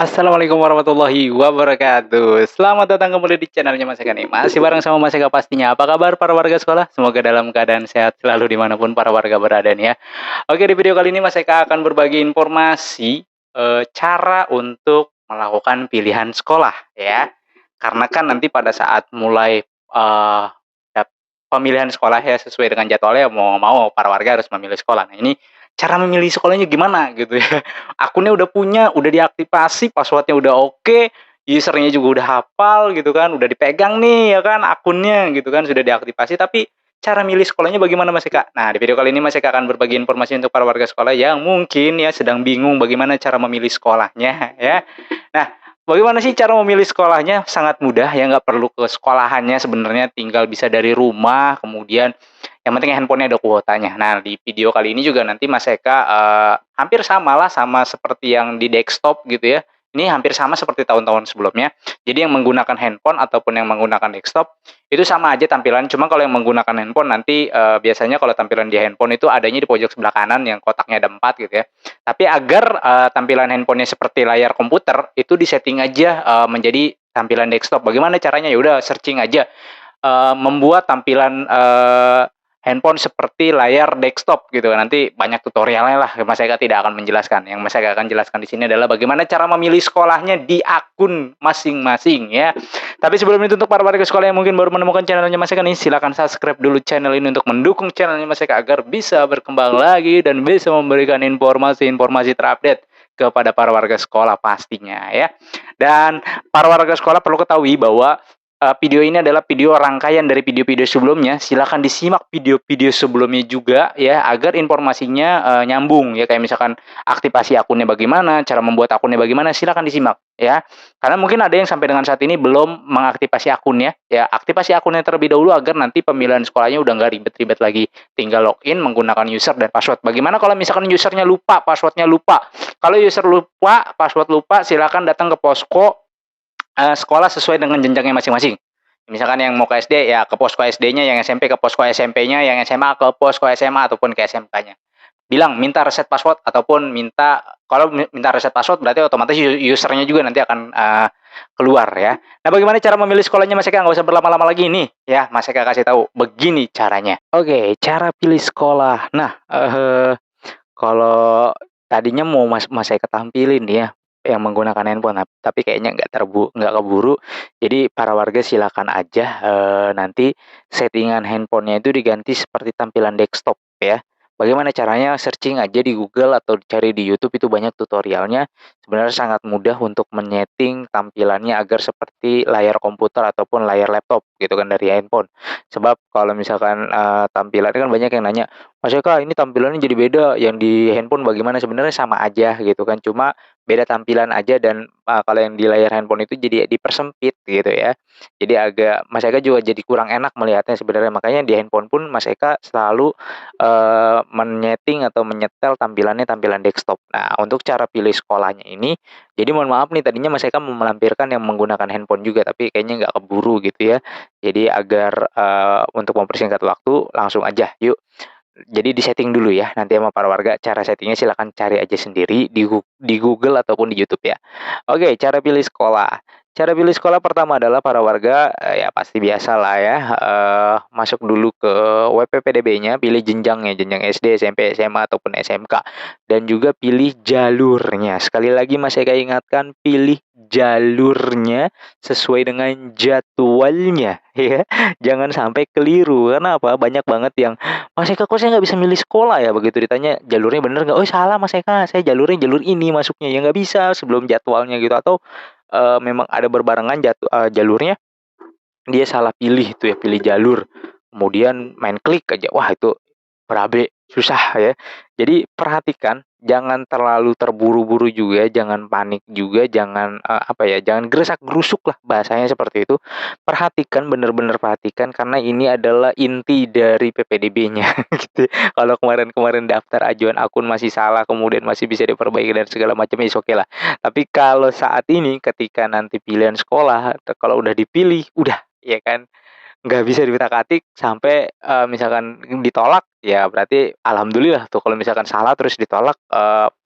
Assalamualaikum warahmatullahi wabarakatuh. Selamat datang kembali di channelnya Mas Eka nih. Masih bareng sama Mas Eka pastinya. Apa kabar para warga sekolah? Semoga dalam keadaan sehat selalu dimanapun para warga berada nih ya. Oke, di video kali ini Mas Eka akan berbagi informasi cara untuk melakukan pilihan sekolah ya. Karena kan nanti pada saat mulai pemilihan sekolah ya sesuai dengan jadwalnya mau mau para warga harus memilih sekolah. Nah ini cara memilih sekolahnya gimana gitu ya. Akunnya udah punya, udah diaktifasi, passwordnya udah oke, usernya juga udah hafal gitu kan, udah dipegang nih ya kan akunnya gitu kan, sudah diaktifasi, tapi cara milih sekolahnya bagaimana Mas Eka? Nah, di video kali ini Mas Eka akan berbagi informasi untuk para warga sekolah yang mungkin ya sedang bingung bagaimana cara memilih sekolahnya ya. Nah, bagaimana sih cara memilih sekolahnya? Sangat mudah ya, nggak perlu ke sekolahannya sebenarnya, tinggal bisa dari rumah, kemudian yang penting handphonenya ada kuotanya. Nah, di video kali ini juga nanti Mas Eka, hampir samalah sama seperti yang di desktop gitu ya. Ini hampir sama seperti tahun-tahun sebelumnya. Jadi yang menggunakan handphone ataupun yang menggunakan desktop, itu sama aja tampilan, cuma kalau yang menggunakan handphone nanti, biasanya kalau tampilan di handphone itu adanya di pojok sebelah kanan yang kotaknya ada 4 gitu ya. Tapi agar, tampilan handphonenya seperti layar komputer, itu disetting aja, menjadi tampilan desktop. Bagaimana caranya? Ya udah searching aja, membuat tampilan, handphone seperti layar desktop gitu kan, nanti banyak tutorialnya lah, Mas Eka tidak akan menjelaskan. Yang Mas Eka akan jelaskan di sini adalah bagaimana cara memilih sekolahnya di akun masing-masing ya. Tapi sebelum itu untuk para warga sekolah yang mungkin baru menemukan channelnya Mas Eka nih, silakan subscribe dulu channel ini untuk mendukung channelnya Mas Eka agar bisa berkembang lagi dan bisa memberikan informasi-informasi terupdate kepada para warga sekolah pastinya ya. Dan para warga sekolah perlu ketahui bahwa video ini adalah video rangkaian dari video-video sebelumnya. Silakan disimak video-video sebelumnya juga ya, agar informasinya, nyambung ya, kayak misalkan aktivasi akunnya bagaimana, cara membuat akunnya bagaimana, silakan disimak ya. Karena mungkin ada yang sampai dengan saat ini belum mengaktifasi akunnya, ya aktifasi akunnya terlebih dahulu agar nanti pemilihan sekolahnya udah nggak ribet-ribet lagi. Tinggal login menggunakan user dan password. Bagaimana kalau misalkan usernya lupa, passwordnya lupa? Kalau user lupa, password lupa, silakan datang ke posko sekolah sesuai dengan jenjangnya masing-masing. Misalkan yang mau ke SD ya ke posko SD-nya, yang SMP ke posko SMP-nya, yang SMA ke posko SMA ataupun ke SMK-nya. Bilang minta reset password ataupun minta kalau minta reset password berarti otomatis usernya juga nanti akan keluar ya. Nah, bagaimana cara memilih sekolahnya Mas Eka? Nggak usah berlama-lama lagi nih ya, Mas Eka kasih tahu. Begini caranya. Oke, cara pilih sekolah. Nah, kalau tadinya mau Mas Eka tampilin ya, yang menggunakan handphone, tapi kayaknya nggak keburu. Jadi para warga silakan aja, nanti settingan handphonenya itu diganti seperti tampilan desktop ya. Bagaimana caranya? Searching aja di Google atau cari di YouTube, itu banyak tutorialnya. Sebenarnya sangat mudah untuk menyeting tampilannya agar seperti layar komputer ataupun layar laptop gitu kan dari handphone. Sebab kalau misalkan, tampilannya kan banyak yang nanya, "Mas Eka ini tampilannya jadi beda, yang di handphone bagaimana?" Sebenarnya sama aja gitu kan, cuma beda tampilan aja dan, kalau yang di layar handphone itu jadi dipersempit gitu ya. Jadi agak Mas Eka juga jadi kurang enak melihatnya sebenarnya, makanya di handphone pun Mas Eka selalu, menyeting atau menyetel tampilannya tampilan desktop. Nah, untuk cara pilih sekolahnya ini, jadi mohon maaf nih tadinya Mas Eka mau melampirkan yang menggunakan handphone juga, tapi kayaknya nggak keburu gitu ya. Jadi agar, untuk mempersingkat waktu langsung aja yuk. Jadi di-setting dulu ya, nanti sama para warga cara settingnya silakan cari aja sendiri di Google ataupun di YouTube ya. Oke, cara pilih sekolah. Cara pilih sekolah pertama adalah para warga, ya pasti biasalah ya, masuk dulu ke WPPDB-nya, pilih jenjangnya, jenjang SD, SMP, SMA, ataupun SMK. Dan juga pilih jalurnya. Sekali lagi Mas Eka ingatkan, pilih jalurnya sesuai dengan jadwalnya ya. Jangan sampai keliru, karena apa? Banyak banget yang, "Mas Eka kok saya nggak bisa milih sekolah ya?" Begitu ditanya, "Jalurnya bener nggak?" "Oh salah Mas Eka, saya jalurnya jalur ini masuknya." Ya nggak bisa sebelum jadwalnya gitu, atau, memang ada berbarengan jalurnya, dia salah pilih tuh ya, pilih jalur, kemudian main klik aja, wah itu berabe, susah ya. Jadi perhatikan, jangan terlalu terburu-buru juga, jangan panik juga, jangan, apa ya, jangan geresak-gerusuk lah, bahasanya seperti itu. Perhatikan, bener-bener perhatikan, karena ini adalah inti dari PPDB-nya gitu. Kalau kemarin-kemarin daftar ajuan akun masih salah, kemudian masih bisa diperbaiki dan segala macam, is oke lah. Tapi kalau saat ini ketika nanti pilihan sekolah, kalau udah dipilih, udah, ya kan? Nggak bisa diutak-atik sampai, misalkan ditolak, ya berarti alhamdulillah tuh kalau misalkan salah terus ditolak,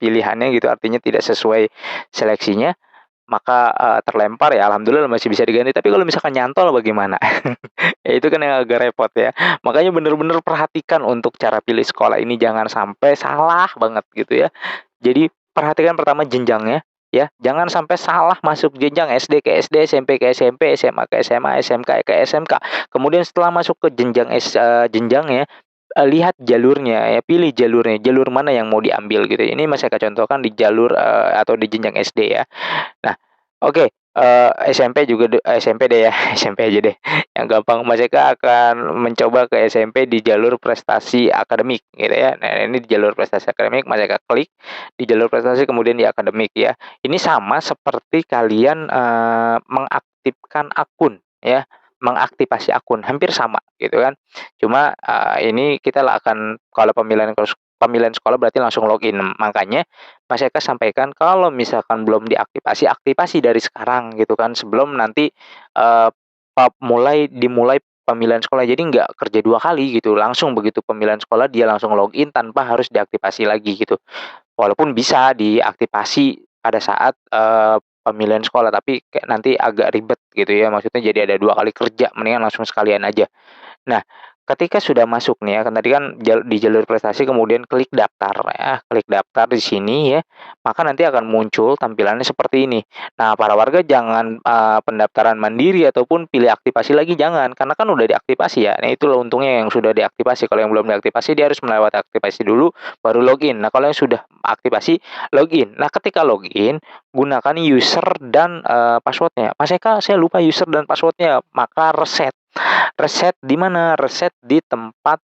pilihannya gitu artinya tidak sesuai seleksinya, maka, terlempar ya alhamdulillah masih bisa diganti, tapi kalau misalkan nyantol bagaimana? Ya itu kan yang agak repot ya. Makanya bener-bener perhatikan untuk cara pilih sekolah ini jangan sampai salah banget gitu ya. Jadi perhatikan pertama jenjangnya ya, jangan sampai salah masuk jenjang SD ke SD, SMP ke SMP, SMA ke SMA, SMK ke SMK. Kemudian setelah masuk ke jenjangnya, lihat jalurnya ya, pilih jalurnya, jalur mana yang mau diambil gitu. Ini Mas Eka contohkan di jalur, atau di jenjang SD ya. Nah, oke, SMP juga SMP deh ya, SMP aja deh, yang gampang. Mas Eka akan mencoba ke SMP di jalur prestasi akademik gitu ya. Nah, ini di jalur prestasi akademik, Mas Eka klik di jalur prestasi kemudian di akademik ya. Ini sama seperti kalian, mengaktifkan akun ya, mengaktifasi akun, hampir sama gitu kan. Cuma, ini kita akan kalau pemilihan sekolah berarti langsung login. Makanya Mas Eka sampaikan kalau misalkan belum diaktifasi, aktifasi dari sekarang gitu kan, sebelum nanti, eee, dimulai pemilihan sekolah. Jadi nggak kerja 2 kali gitu, langsung begitu pemilihan sekolah dia langsung login tanpa harus diaktifasi lagi gitu. Walaupun bisa diaktifasi pada saat, pemilihan sekolah, tapi kayak nanti agak ribet gitu ya, maksudnya jadi ada 2 kali kerja, mendingan langsung sekalian aja. Nah, ketika sudah masuk nih ya, kan tadi kan di jalur prestasi kemudian klik daftar ya, klik daftar di sini ya, maka nanti akan muncul tampilannya seperti ini. Nah, para warga jangan, pendaftaran mandiri ataupun pilih aktivasi lagi jangan, karena kan udah diaktifasi ya. Nah, itulah untungnya yang sudah diaktifasi, kalau yang belum diaktifasi dia harus melewati aktivasi dulu baru login. Nah, kalau yang sudah aktivasi, login. Nah, ketika login, gunakan user dan, password-nya. "Mas Eka, saya lupa user dan password-nya," maka reset. Reset di mana? Reset di tempat,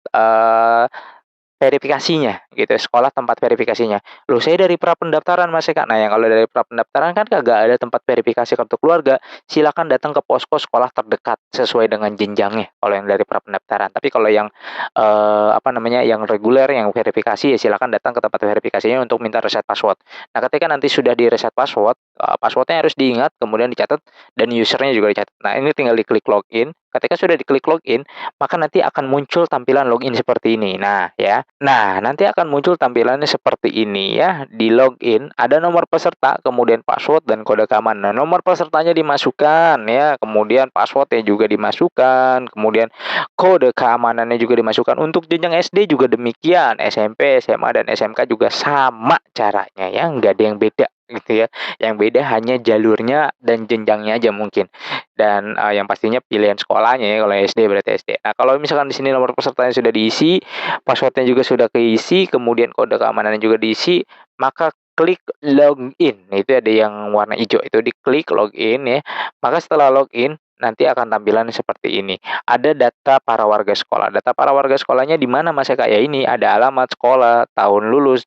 verifikasinya gitu, sekolah tempat verifikasinya. "Loh saya dari prapendaftaran Mas Eka." Nah yang kalau dari prapendaftaran kan kagak ada tempat verifikasi kartu keluarga, silakan datang ke posko sekolah terdekat sesuai dengan jenjangnya kalau yang dari prapendaftaran. Tapi kalau yang, apa namanya, yang reguler, yang verifikasi ya silakan datang ke tempat verifikasinya untuk minta reset password. Nah ketika nanti sudah di-reset password, password-nya harus diingat, kemudian dicatat dan user-nya juga dicatat. Nah ini tinggal diklik login, ketika sudah diklik login, maka nanti akan muncul tampilan login seperti ini. Nah, ya. Nah, nanti akan muncul tampilannya seperti ini ya. Di login ada nomor peserta, kemudian password dan kode keamanan. Nah, nomor pesertanya dimasukkan ya, kemudian passwordnya juga dimasukkan, kemudian kode keamanannya juga dimasukkan. Untuk jenjang SD juga demikian, SMP, SMA dan SMK juga sama caranya ya, nggak ada yang beda gitu ya. Yang beda hanya jalurnya dan jenjangnya aja mungkin. Dan, yang pastinya pilihan sekolahnya ya, kalau SD berarti SD. Nah, kalau misalkan di sini nomor pesertanya sudah diisi, password-nya juga sudah keisi, kemudian kode keamanannya juga diisi, maka klik login. Nah, itu ada yang warna hijau, itu diklik login ya. Maka setelah login, nanti akan tampilannya seperti ini. Ada data para warga sekolah. Data para warga sekolahnya di mana Mas Eka? Ya ini, ada alamat sekolah, tahun lulus,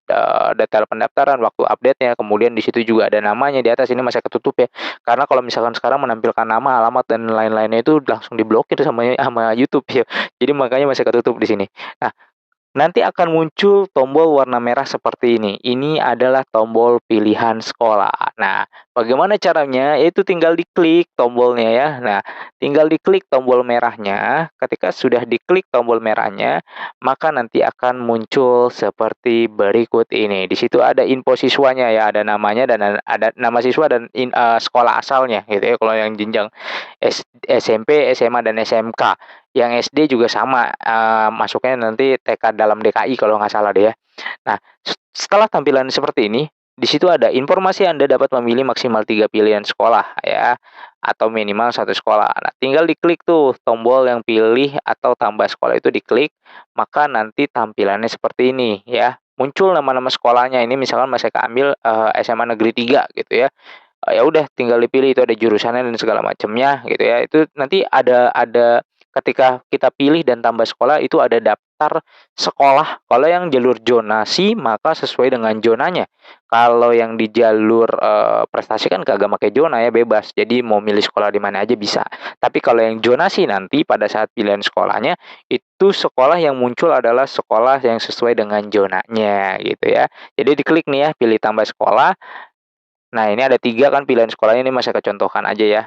data pendaftaran, waktu update-nya, kemudian di situ juga ada namanya di atas, ini Mas Eka tutup ya. Karena kalau misalkan sekarang menampilkan nama, alamat, dan lain-lainnya itu langsung diblokir sama YouTube ya. Jadi makanya masih ketutup di sini. Nah, nanti akan muncul tombol warna merah seperti ini. Ini adalah tombol pilihan sekolah. Nah, bagaimana caranya? Yaitu tinggal diklik tombolnya ya. Nah, tinggal diklik tombol merahnya. Ketika sudah diklik tombol merahnya, maka nanti akan muncul seperti berikut ini. Di situ ada info siswanya ya, ada namanya dan ada nama siswa dan sekolah asalnya gitu ya. Kalau yang jenjang SMP, SMA dan SMK. Yang SD juga sama, masuknya nanti TK dalam DKI kalau nggak salah deh ya. Nah, setelah tampilan seperti ini, di situ ada informasi Anda dapat memilih maksimal 3 pilihan sekolah ya, atau minimal satu sekolah. Nah, tinggal diklik tuh tombol yang pilih atau tambah sekolah itu diklik, maka nanti tampilannya seperti ini ya. Muncul nama-nama sekolahnya, ini misalkan Mas Eka ambil, SMA Negeri 3 gitu ya. Ya udah tinggal dipilih itu ada jurusannya dan segala macamnya gitu ya. Itu nanti ada ketika kita pilih dan tambah sekolah itu ada daftar sekolah. Kalau yang jalur zonasi maka sesuai dengan zonanya. Kalau yang di jalur, prestasi kan kagak make zona ya, bebas. Jadi mau milih sekolah di mana aja bisa. Tapi kalau yang zonasi nanti pada saat pilihan sekolahnya, itu sekolah yang muncul adalah sekolah yang sesuai dengan zonanya gitu ya. Jadi diklik nih ya, pilih tambah sekolah. Nah, ini ada 3 kan pilihan sekolahnya, ini Mas Eka contohkan aja ya.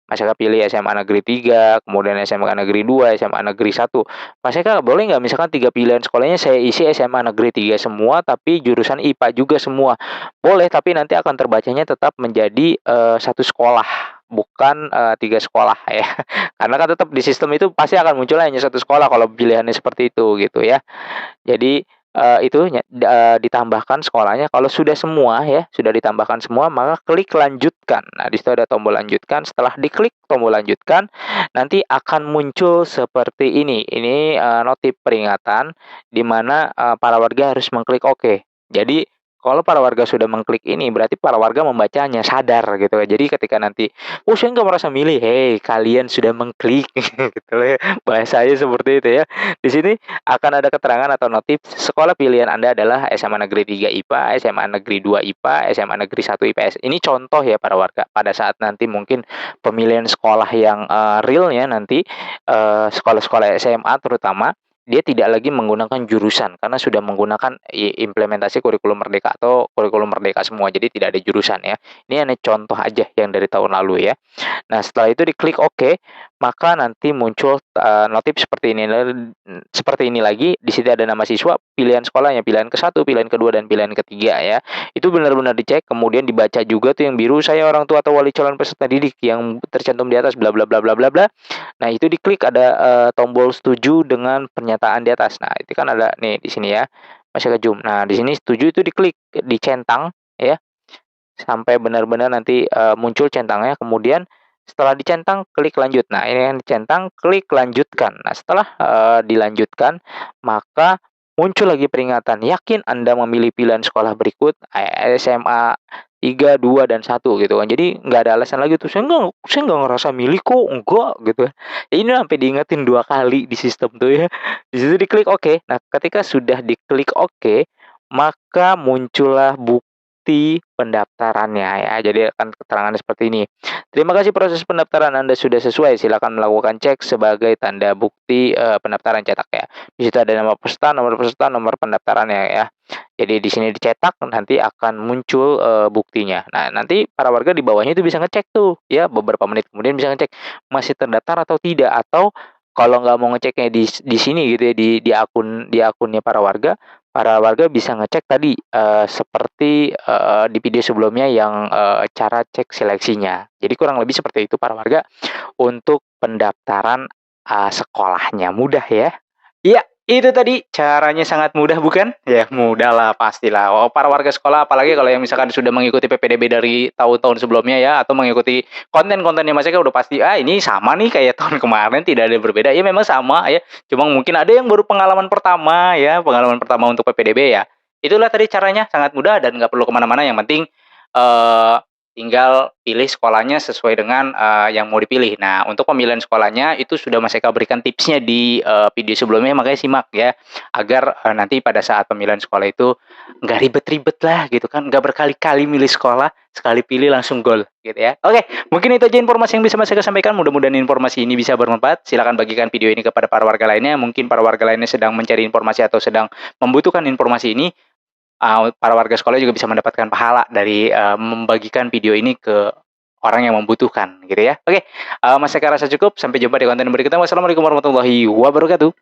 Mas Eka pilih SMA Negeri 3, kemudian SMA Negeri 2, SMA Negeri 1. Mas Eka boleh nggak misalkan 3 pilihan sekolahnya saya isi SMA Negeri 3 semua, tapi jurusan IPA juga semua? Boleh, tapi nanti akan terbacanya tetap menjadi, satu sekolah, bukan, 3 sekolah ya. Karena kan tetap di sistem itu pasti akan muncul hanya satu sekolah kalau pilihannya seperti itu, gitu ya. Jadi, ditambahkan sekolahnya kalau sudah semua ya, sudah ditambahkan semua maka klik lanjutkan. Nah, di situ ada tombol lanjutkan, setelah diklik tombol lanjutkan, nanti akan muncul seperti ini. Ini, notif peringatan di mana, para warga harus mengklik oke. Jadi, kalau para warga sudah mengklik ini berarti para warga membacanya, sadar gitu ya. Jadi ketika nanti, "Oh, saya nggak merasa milih," "Hei, kalian sudah mengklik," gitu ya, bahasanya seperti itu ya. Di sini akan ada keterangan atau notif sekolah pilihan Anda adalah SMA Negeri 3 IPA, SMA Negeri 2 IPA, SMA Negeri 1 IPS. Ini contoh ya para warga, pada saat nanti mungkin pemilihan sekolah yang, realnya nanti, sekolah-sekolah SMA terutama, dia tidak lagi menggunakan jurusan karena sudah menggunakan implementasi kurikulum merdeka atau kurikulum merdeka semua, jadi tidak ada jurusan ya. Ini hanya contoh aja yang dari tahun lalu ya. Nah, setelah itu diklik oke, maka nanti muncul, notif seperti ini lagi, di sini ada nama siswa, pilihan sekolahnya, pilihan ke-1, pilihan kedua, dan pilihan ketiga ya. Itu benar-benar dicek, kemudian dibaca juga tuh yang biru, "Saya orang tua atau wali calon peserta didik," yang tercantum di atas bla bla bla bla bla bla. Nah, itu diklik ada, tombol setuju dengan pernyataan di atas. Nah, itu kan ada nih di sini ya, masih ke zoom. Nah, di sini setuju itu diklik, dicentang ya, sampai benar-benar nanti, muncul centangnya, kemudian setelah dicentang klik lanjut. Nah, ini yang dicentang, klik lanjutkan. Nah, setelah, dilanjutkan, maka muncul lagi peringatan, "Yakin Anda memilih pilihan sekolah berikut?" SMA 3, 2, dan 1 gitu kan. Jadi nggak ada alasan lagi tuh, "Saya nggak ngerasa milih kok, enggak," gitu. Ini sampai diingetin 2 kali di sistem tuh ya. Di situ diklik oke. Nah, ketika sudah diklik oke, maka muncullah bukti pendaftarannya ya. Jadi akan keterangannya seperti ini. "Terima kasih proses pendaftaran Anda sudah sesuai. Silakan melakukan cek sebagai tanda bukti, pendaftaran cetak," ya. Di situ ada nama peserta, nomor pendaftarannya ya. Jadi di sini dicetak nanti akan muncul, buktinya. Nah, nanti para warga di bawahnya itu bisa ngecek tuh ya, beberapa menit kemudian bisa ngecek masih terdaftar atau tidak, atau kalau nggak mau ngeceknya di sini gitu ya, di akunnya para warga bisa ngecek tadi, seperti, di video sebelumnya yang, cara cek seleksinya. Jadi kurang lebih seperti itu para warga untuk pendaftaran, sekolahnya. Mudah ya? Iya, itu tadi caranya sangat mudah bukan? Ya mudah lah pastilah. Oh, para warga sekolah apalagi kalau yang misalkan sudah mengikuti PPDB dari tahun-tahun sebelumnya ya atau mengikuti konten-kontennya Mas Eka udah pasti, "Ah, ini sama nih kayak tahun kemarin tidak ada yang berbeda." Ya memang sama ya, cuma mungkin ada yang baru pengalaman pertama ya, pengalaman pertama untuk PPDB ya. Itulah tadi caranya sangat mudah dan nggak perlu kemana mana yang penting, eee, tinggal pilih sekolahnya sesuai dengan, yang mau dipilih. Nah, untuk pemilihan sekolahnya itu sudah Mas Eka berikan tipsnya di, video sebelumnya, makanya simak ya, agar, nanti pada saat pemilihan sekolah itu nggak ribet-ribet lah gitu kan, nggak berkali-kali milih sekolah, sekali pilih langsung gol gitu ya. Oke, mungkin itu aja informasi yang bisa Mas Eka sampaikan, mudah-mudahan informasi ini bisa bermanfaat. Silakan bagikan video ini kepada para warga lainnya, mungkin para warga lainnya sedang mencari informasi atau sedang membutuhkan informasi ini. Para warga sekolah juga bisa mendapatkan pahala dari, membagikan video ini ke orang yang membutuhkan gitu ya. Oke, Mas Eka rasa cukup, sampai jumpa di konten berikutnya. Wassalamualaikum warahmatullahi wabarakatuh.